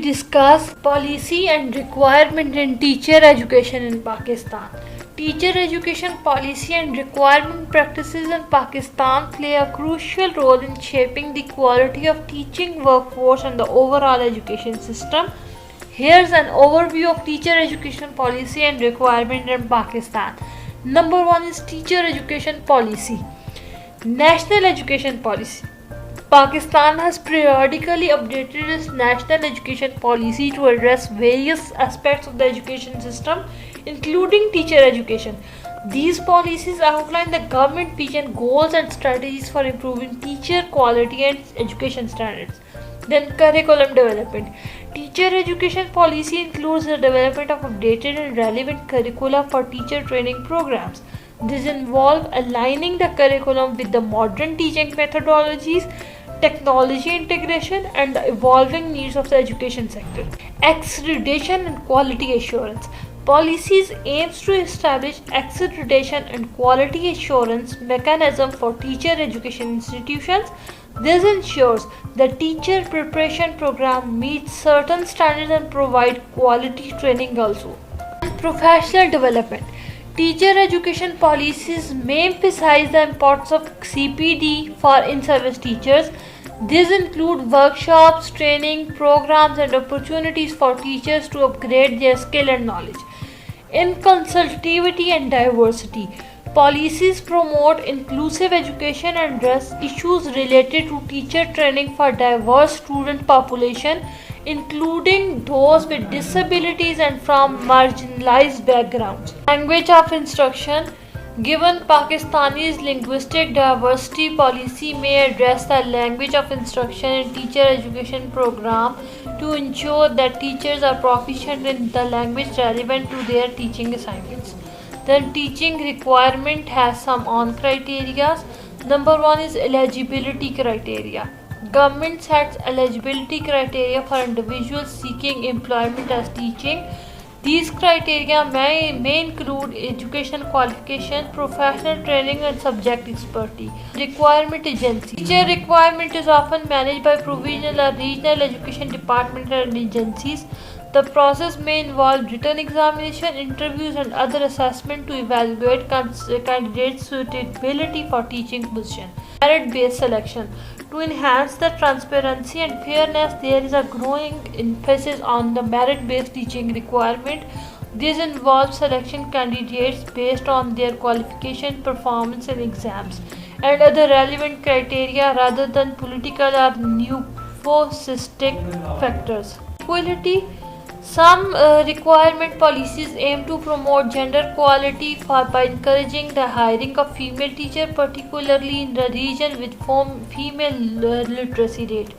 discuss policy and requirement in teacher education in Pakistan. Teacher education policy and requirement practices in Pakistan play a crucial role in shaping the quality of teaching workforce and the overall education system. Here's an overview of teacher education policy and requirement in Pakistan. Number 1 is teacher education policy. National education policy. Pakistan has periodically updated its national education policy to address various aspects of the education system, including teacher education. These policies outline the government vision, goals and strategies for improving teacher quality and education standards. Then curriculum development. Teacher education policy includes the development of updated and relevant curricula for teacher training programs. This involves aligning the curriculum with the modern teaching methodologies, technology integration and the evolving needs of the education sector. Accreditation and quality assurance. Policies aims to establish accreditation and quality assurance mechanism for teacher education institutions. This ensures the teacher preparation program meets certain standards and provide quality training also. Professional development. Teacher education policies may emphasize the importance of CPD for in-service teachers. These include workshops, training programs and opportunities for teachers to upgrade their skill and knowledge. Inclusivity and diversity. Policies promote inclusive education and address issues related to teacher training for diverse student population, including those with disabilities and from marginalized backgrounds. Language of instruction. Given Pakistani's linguistic diversity, policy may address the language of instruction in teacher education program to ensure that teachers are proficient in the language relevant to their teaching assignments. Then teaching requirement has some on criteria. Number 1 is eligibility criteria. Government sets eligibility criteria for individuals seeking employment as teaching. These criteria may include education qualification, professional training and subject expertise. Requirement agency. Teacher requirement is often managed by provincial or regional education departments and agencies. The process may involve written examination, interviews and other assessment to evaluate candidates' suitability for teaching position. Merit-based selection. To enhance the transparency and fairness, there is a growing emphasis on the merit-based teaching requirement. This involves selection candidates based on their qualification, performance in exams, and other relevant criteria rather than political or nepotistic factors. Equality. Some requirement policies aim to promote gender equality by encouraging the hiring of female teachers, particularly in the region with female literacy rate.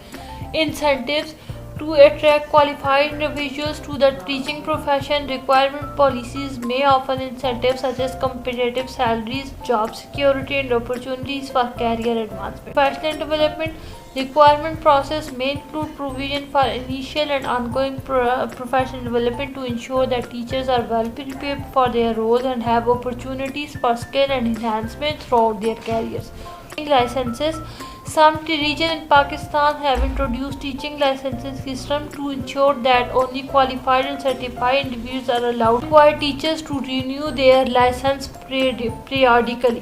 Incentives. To attract qualified individuals to the teaching profession, requirement policies may offer incentives such as competitive salaries, job security and opportunities for career advancement. Professional development. Requirement process may include provision for initial and ongoing professional development to ensure that teachers are well prepared for their roles and have opportunities for skill and enhancement throughout their careers. Licenses. Some regions in Pakistan have introduced teaching licensing system to ensure that only qualified and certified individuals are allowed to require teachers to renew their license periodically.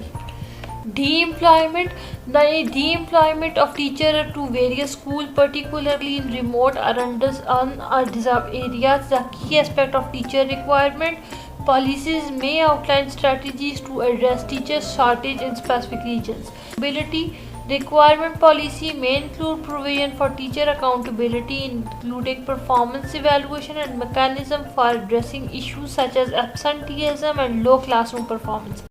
De-employment. The de-employment of teachers to various schools, particularly in remote or undeserved areas, is a key aspect of teacher requirement. Policies may outline strategies to address teacher shortage in specific regions. Accountability. Requirement policy may include provision for teacher accountability, including performance evaluation and mechanism for addressing issues such as absenteeism and low classroom performance.